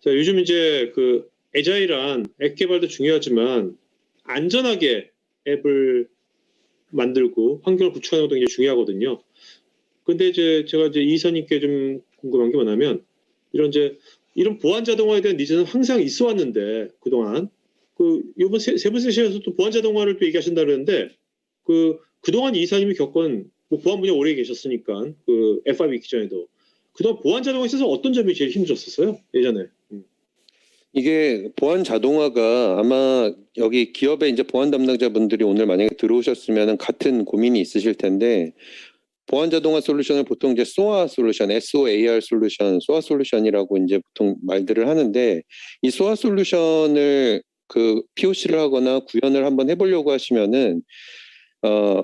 자, 요즘 이제 그 애자일한 앱 개발도 중요하지만 안전하게 앱을 만들고 환경을 구축하는 것도 굉장히 중요하거든요. 근데 이제 제가 이제 이사님께 좀 궁금한 게 뭐냐면 이런 보안 자동화에 대한 니즈는 항상 있어 왔는데 그동안 이번 세분 세션에서 또 보안 자동화를 또 얘기하신다 그러는데 그동안 이사님이 겪은 뭐 보안 분야 오래 계셨으니까 그 F5 있기 전에도 그동안 보안 자동화에 있어서 어떤 점이 제일 힘들었었어요? 예전에. 이게 보안 자동화가 아마 여기 기업의 이제 보안 담당자분들이 오늘 만약에 들어오셨으면 같은 고민이 있으실 텐데, 보안 자동화 솔루션을 보통 이제 SOA 솔루션, SOAR 솔루션, SOA 솔루션이라고 이제 보통 말들을 하는데, 이 SOA 솔루션을 그 POC를 하거나 구현을 한번 해보려고 하시면은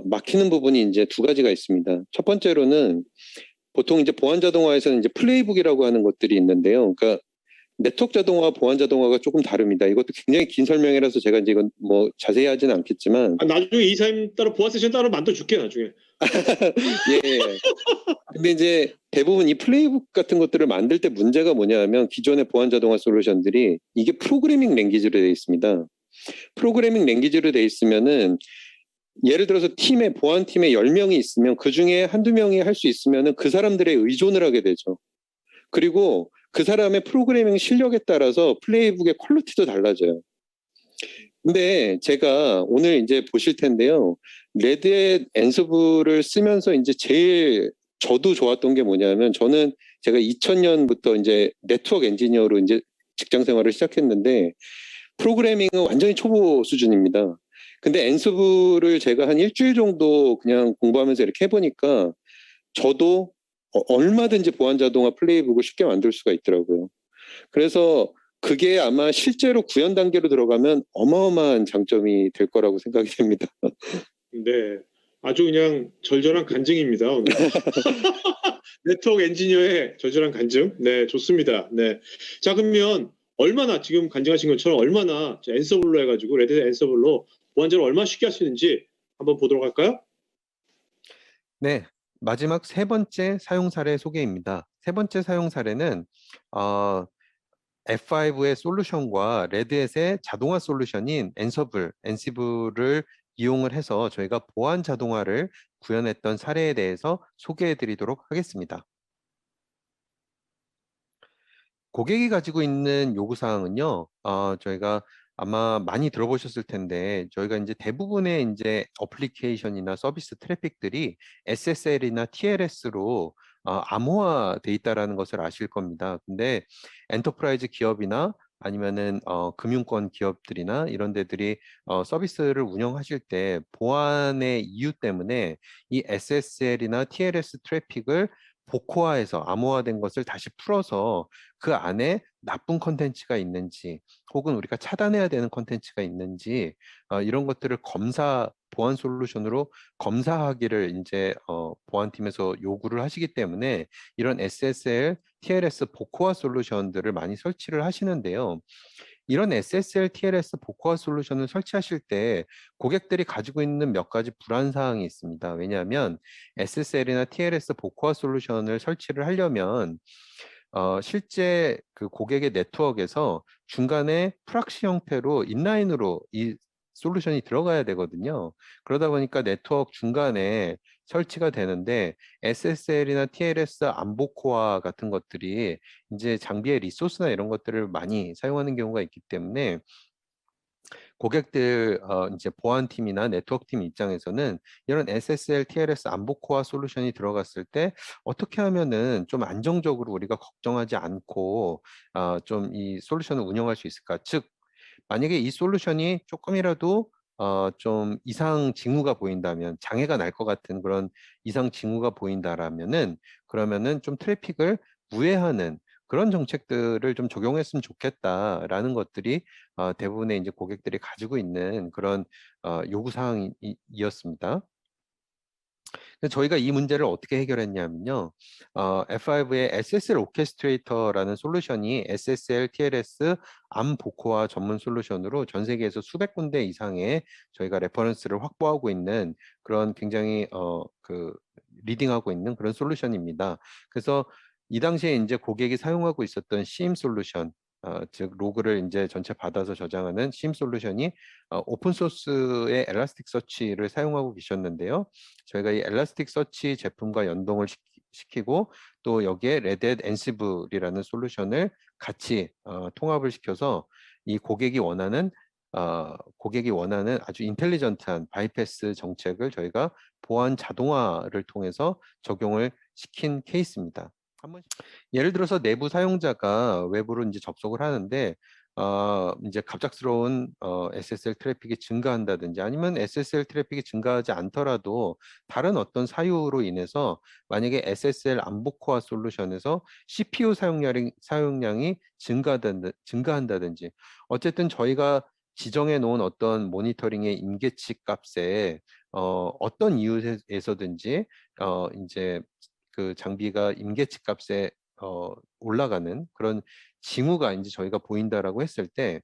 막히는 부분이 이제 두 가지가 있습니다. 첫 번째로는 보통 이제 보안 자동화에서는 이제 플레이북이라고 하는 것들이 있는데요. 그러니까 네트워크 자동화, 보안 자동화가 조금 다릅니다. 이것도 굉장히 긴 설명이라서 제가 이제 이건 뭐 자세히 하지는 않겠지만. 나중에 이사님 따로 보안 세션 따로 만들어줄게 나중에. 예. 근데 이제 대부분 이 플레이북 같은 것들을 만들 때 문제가 뭐냐면 기존의 보안 자동화 솔루션들이 이게 프로그래밍 랭귀지로 되어 있습니다. 프로그래밍 랭귀지로 되어 있으면은 예를 들어서 보안 팀에 10명이 있으면 그 중에 한두 명이 할 수 있으면은 그 사람들에 의존을 하게 되죠. 그리고 그 사람의 프로그래밍 실력에 따라서 플레이북의 퀄리티도 달라져요. 근데 제가 오늘 이제 보실 텐데요. 레드햇 앤서블을 쓰면서 이제 제일 저도 좋았던 게 뭐냐면, 저는 제가 2000년부터 이제 네트워크 엔지니어로 이제 직장 생활을 시작했는데 프로그래밍은 완전히 초보 수준입니다. 근데 앤서블을 제가 한 일주일 정도 그냥 공부하면서 이렇게 해보니까 저도 얼마든지 보안 자동화 플레이북을 쉽게 만들 수가 있더라고요. 그래서 그게 아마 실제로 구현 단계로 들어가면 어마어마한 장점이 될 거라고 생각이 됩니다. 네, 아주 그냥 절절한 간증입니다. 오늘. 네트워크 엔지니어의 절절한 간증. 네, 좋습니다. 네, 자 그러면 얼마나 지금 간증하신 것처럼 얼마나 앤서블로 해가지고 레드햇 앤서블로 보안자를 얼마나 쉽게 할 수 있는지 한번 보도록 할까요? 네, 마지막 세 번째 사용 사례 소개입니다. 세 번째 사용 사례는 F5의 솔루션과 레드햇의 자동화 솔루션인 엔시블을 이용을 해서 저희가 보안 자동화를 구현했던 사례에 대해서 소개해 드리도록 하겠습니다. 고객이 가지고 있는 요구사항은요, 저희가 아마 많이 들어보셨을 텐데, 저희가 이제 대부분의 이제 어플리케이션이나 서비스 트래픽들이 SSL이나 TLS로 암호화돼 있다라는 것을 아실 겁니다. 근데 엔터프라이즈 기업이나 아니면은 금융권 기업들이나 이런 데들이 서비스를 운영하실 때 보안의 이유 때문에 이 SSL이나 TLS 트래픽을 복호화해서 암호화된 것을 다시 풀어서 그 안에 나쁜 컨텐츠가 있는지 혹은 우리가 차단해야 되는 컨텐츠가 있는지 이런 것들을 보안 솔루션으로 검사하기를 이제 보안팀에서 요구를 하시기 때문에 이런 SSL, TLS 복호화 솔루션들을 많이 설치를 하시는데요. 이런 SSL, TLS 복호화 솔루션을 설치하실 때 고객들이 가지고 있는 몇 가지 불안 사항이 있습니다. 왜냐하면 SSL이나 TLS 복호화 솔루션을 설치를 하려면 실제 그 고객의 네트워크에서 중간에 프락시 형태로 인라인으로 이 솔루션이 들어가야 되거든요. 그러다 보니까 네트워크 중간에 설치가 되는데 SSL이나 TLS 안보코어 같은 것들이 이제 장비의 리소스나 이런 것들을 많이 사용하는 경우가 있기 때문에 고객들 이제 보안팀이나 네트워크팀 입장에서는 이런 SSL, TLS 안보코어 솔루션이 들어갔을 때 어떻게 하면은 좀 안정적으로 우리가 걱정하지 않고 좀 이 솔루션을 운영할 수 있을까? 즉 만약에 이 솔루션이 조금이라도 좀 이상 징후가 보인다면, 장애가 날 것 같은 그런 이상 징후가 보인다라면은 그러면은 좀 트래픽을 우회하는 그런 정책들을 좀 적용했으면 좋겠다라는 것들이 대부분의 이제 고객들이 가지고 있는 그런 요구 사항이었습니다. 저희가 이 문제를 어떻게 해결했냐면요. F5의 SSL 오케스트레이터라는 솔루션이 SSL, TLS, 암 보코화 전문 솔루션으로 전 세계에서 수백 군데 이상의 저희가 레퍼런스를 확보하고 있는 그런 굉장히 리딩하고 있는 그런 솔루션입니다. 그래서 이 당시에 이제 고객이 사용하고 있었던 CIEM 솔루션, 즉 로그를 이제 전체 받아서 저장하는 CIEM 솔루션이 오픈 소스의 엘라스틱 서치를 사용하고 계셨는데요. 저희가 이 엘라스틱 서치 제품과 연동을 시키고 또 여기에 레드햇 앤시블이라는 솔루션을 같이 통합을 시켜서 이 고객이 원하는 아주 인텔리전트한 바이패스 정책을 저희가 보안 자동화를 통해서 적용을 시킨 케이스입니다. 예를 들어서 내부 사용자가 외부로 이제 접속을 하는데 이제 갑작스러운 SSL 트래픽이 증가한다든지 아니면 SSL 트래픽이 증가하지 않더라도 다른 어떤 사유로 인해서 만약에 SSL 안보코어 솔루션에서 CPU 사용량이 증가한다든지 어쨌든 저희가 지정해 놓은 어떤 모니터링의 임계치 값에 어떤 이유에서든지 이제 그 장비가 임계치 값에 올라가는 그런 징후가 이제 저희가 보인다라고 했을 때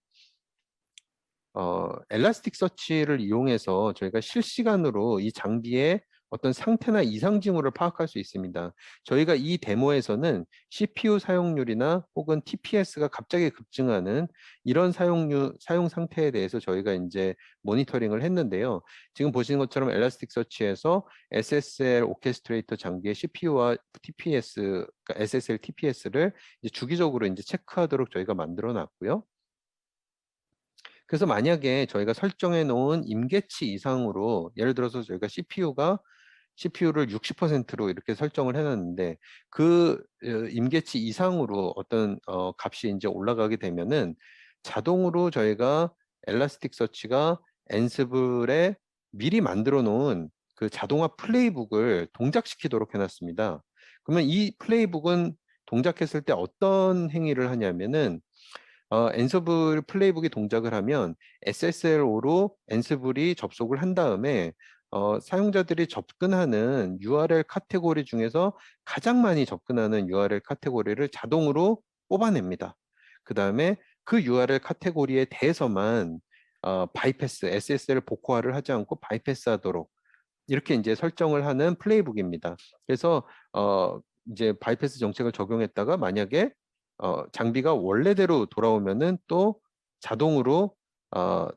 엘라스틱 서치를 이용해서 저희가 실시간으로 이 장비의 어떤 상태나 이상 징후를 파악할 수 있습니다. 저희가 이 데모에서는 CPU 사용률이나 혹은 TPS가 갑자기 급증하는 이런 사용 상태에 대해서 저희가 이제 모니터링을 했는데요. 지금 보시는 것처럼 엘라스틱 서치에서 SSL 오케스트레이터 장비의 CPU와 TPS, 그러니까 SSL TPS를 이제 주기적으로 이제 체크하도록 저희가 만들어 놨고요. 그래서 만약에 저희가 설정해 놓은 임계치 이상으로 예를 들어서 저희가 CPU를 60%로 이렇게 설정을 해놨는데 그 임계치 이상으로 어떤 값이 이제 올라가게 되면은 자동으로 저희가 엘라스틱 서치가 엔스블에 미리 만들어 놓은 그 자동화 플레이북을 동작시키도록 해놨습니다. 그러면 이 플레이북은 동작했을 때 어떤 행위를 하냐면은 엔서블 플레이북이 동작을 하면 SSLO로 엔서블이 접속을 한 다음에 사용자들이 접근하는 URL 카테고리 중에서 가장 많이 접근하는 URL 카테고리를 자동으로 뽑아냅니다. 그 다음에 그 URL 카테고리에 대해서만 바이패스, SSL 복호화를 하지 않고 바이패스하도록 이렇게 이제 설정을 하는 플레이북입니다. 그래서 이제 바이패스 정책을 적용했다가 만약에 장비가 원래대로 돌아오면은 또 자동으로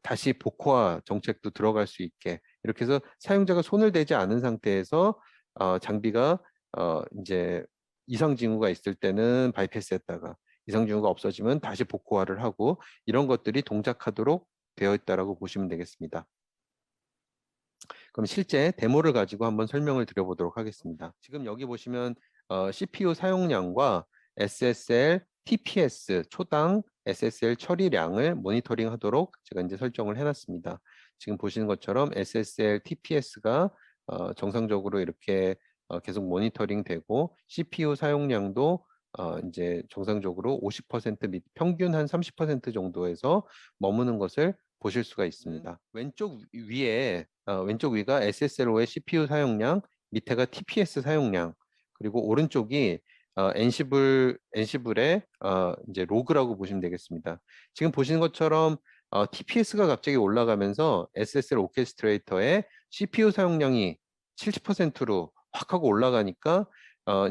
다시 복호화 정책도 들어갈 수 있게 이렇게 해서 사용자가 손을 대지 않은 상태에서 장비가 이제 이상 징후가 있을 때는 바이패스했다가 이상 징후가 없어지면 다시 복호화를 하고 이런 것들이 동작하도록 되어 있다라고 보시면 되겠습니다. 그럼 실제 데모를 가지고 한번 설명을 드려보도록 하겠습니다. 지금 여기 보시면 CPU 사용량과 SSL TPS 초당 SSL 처리량을 모니터링 하도록 제가 이제 설정을 해놨습니다. 지금 보시는 것처럼 SSL TPS가 정상적으로 이렇게 계속 모니터링 되고 CPU 사용량도 이제 정상적으로 50% 및 평균 한 30% 정도에서 머무는 것을 보실 수가 있습니다. 왼쪽 위가 SSLO의 CPU 사용량, 밑에가 TPS 사용량, 그리고 오른쪽이 엔시블의 이제 로그라고 보시면 되겠습니다. 지금 보시는 것처럼 TPS가 갑자기 올라가면서 SSL 오케스트레이터의 CPU 사용량이 70%로 확 하고 올라가니까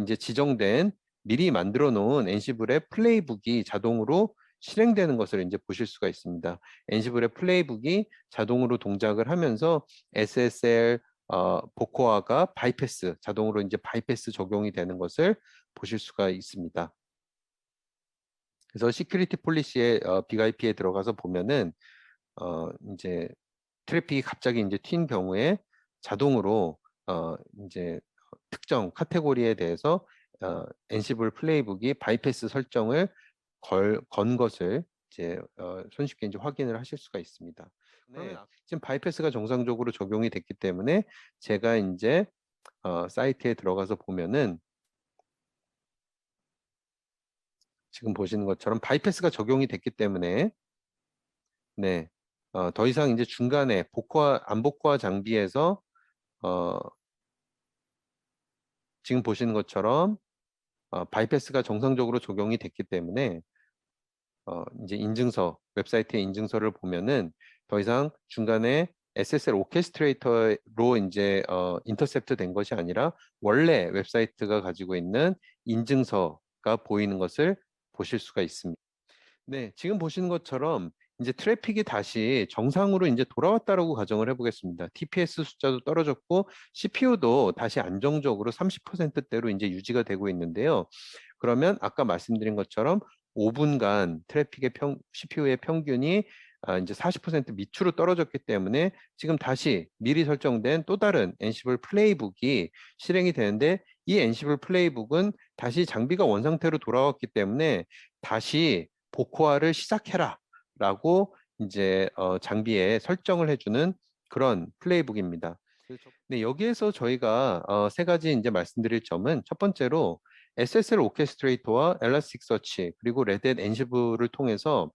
이제 지정된 미리 만들어 놓은 엔시블의 플레이북이 자동으로 실행되는 것을 이제 보실 수가 있습니다. 엔시블의 플레이북이 자동으로 동작을 하면서 SSL 복호화가 자동으로 이제 바이패스 적용이 되는 것을 보실 수가 있습니다. 그래서 시큐리티 폴리시의 빅IP에 들어가서 보면은 이제 트래픽이 갑자기 이제 튄 경우에 자동으로 이제 특정 카테고리에 대해서 엔시블 플레이북이 바이패스 설정을 건 것을 이제 손쉽게 이제 확인을 하실 수가 있습니다. 네, 지금 바이패스가 정상적으로 적용이 됐기 때문에 제가 이제 사이트에 들어가서 보면은 지금 보시는 것처럼 바이패스가 적용이 됐기 때문에 네, 더 이상 이제 중간에 안복호화 장비에서 지금 보시는 것처럼 바이패스가 정상적으로 적용이 됐기 때문에 이제 웹사이트의 인증서를 보면은 더 이상 중간에 SSL 오케스트레이터로 이제 인터셉트 된 것이 아니라 원래 웹사이트가 가지고 있는 인증서 가 보이는 것을 보실 수가 있습니다. 네, 지금 보시는 것처럼 이제 트래픽이 다시 정상으로 이제 돌아왔다라고 가정을 해보겠습니다. TPS 숫자도 떨어졌고 CPU도 다시 안정적으로 30%대로 이제 유지가 되고 있는데요. 그러면 아까 말씀드린 것처럼 5분간 트래픽의 CPU의 평균이 이제 40% 밑으로 떨어졌기 때문에 지금 다시 미리 설정된 또 다른 엔시블 플레이북이 실행이 되는데 이 엔시블 플레이북은 다시 장비가 원상태로 돌아왔기 때문에 다시 복호화를 시작해라 라고 이제 장비에 설정을 해주는 그런 플레이북입니다. 네, 여기에서 저희가 세 가지 이제 말씀드릴 점은 첫 번째로 SSL 오케스트레이터와 엘라스틱 서치 그리고 레드햇 엔시블을 통해서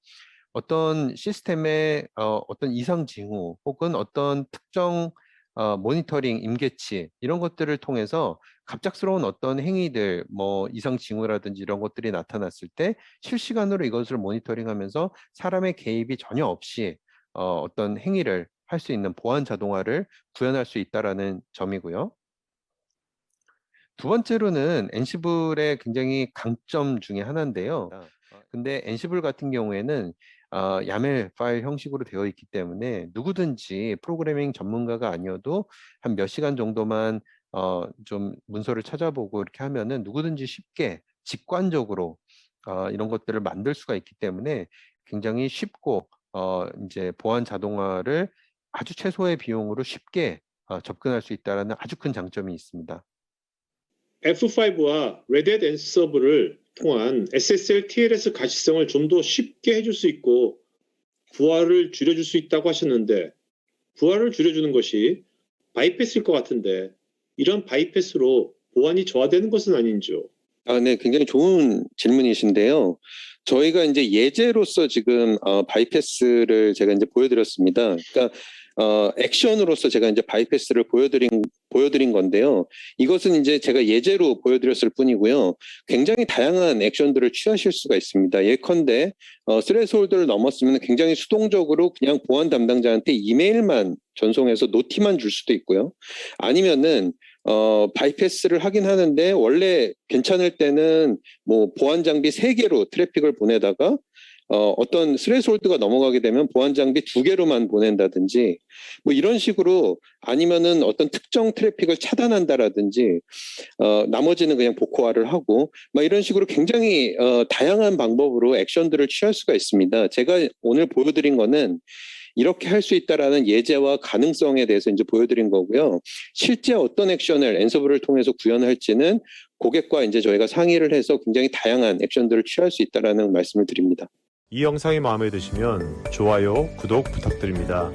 어떤 시스템의 어떤 이상 징후 혹은 어떤 특정 모니터링 임계치 이런 것들을 통해서 갑작스러운 어떤 행위들 뭐 이상 징후라든지 이런 것들이 나타났을 때 실시간으로 이것을 모니터링하면서 사람의 개입이 전혀 없이 어떤 행위를 할 수 있는 보안 자동화를 구현할 수 있다라는 점이고요. 두 번째로는 엔시블의 굉장히 강점 중에 하나인데요. 근데 엔시블 같은 경우에는 YAML 파일 형식으로 되어 있기 때문에 누구든지 프로그래밍 전문가가 아니어도 한 몇 시간 정도만 좀 문서를 찾아보고 이렇게 하면은 누구든지 쉽게 직관적으로 이런 것들을 만들 수가 있기 때문에 굉장히 쉽고 이제 보안 자동화를 아주 최소의 비용으로 쉽게 접근할 수 있다는 아주 큰 장점이 있습니다. F5와 Red Hat Ansible을 통한 SSL TLS 가시성을 좀 더 쉽게 해줄 수 있고 부하를 줄여줄 수 있다고 하셨는데 부하를 줄여주는 것이 바이패스일 것 같은데 이런 바이패스로 보안이 저하되는 것은 아닌지요? 네, 굉장히 좋은 질문이신데요. 저희가 이제 예제로서 지금 바이패스를 제가 이제 보여드렸습니다. 그러니까 액션으로서 제가 이제 바이패스를 보여드린 건데요. 이것은 이제 제가 예제로 보여드렸을 뿐이고요. 굉장히 다양한 액션들을 취하실 수가 있습니다. 예컨대 스레스홀드를 넘었으면 굉장히 수동적으로 그냥 보안 담당자한테 이메일만 전송해서 노티만 줄 수도 있고요. 아니면은 바이패스를 하긴 하는데 원래 괜찮을 때는 뭐 보안 장비 3개로 트래픽을 보내다가 어떤 스레스홀드가 넘어가게 되면 보안 장비 2개로만 보낸다든지 뭐 이런 식으로 아니면은 어떤 특정 트래픽을 차단한다라든지 나머지는 그냥 복호화를 하고 막 이런 식으로 굉장히 다양한 방법으로 액션들을 취할 수가 있습니다. 제가 오늘 보여드린 거는 이렇게 할 수 있다라는 예제와 가능성에 대해서 이제 보여드린 거고요. 실제 어떤 액션을 엔서블을 통해서 구현할지는 고객과 이제 저희가 상의를 해서 굉장히 다양한 액션들을 취할 수 있다라는 말씀을 드립니다. 이 영상이 마음에 드시면 좋아요, 구독 부탁드립니다.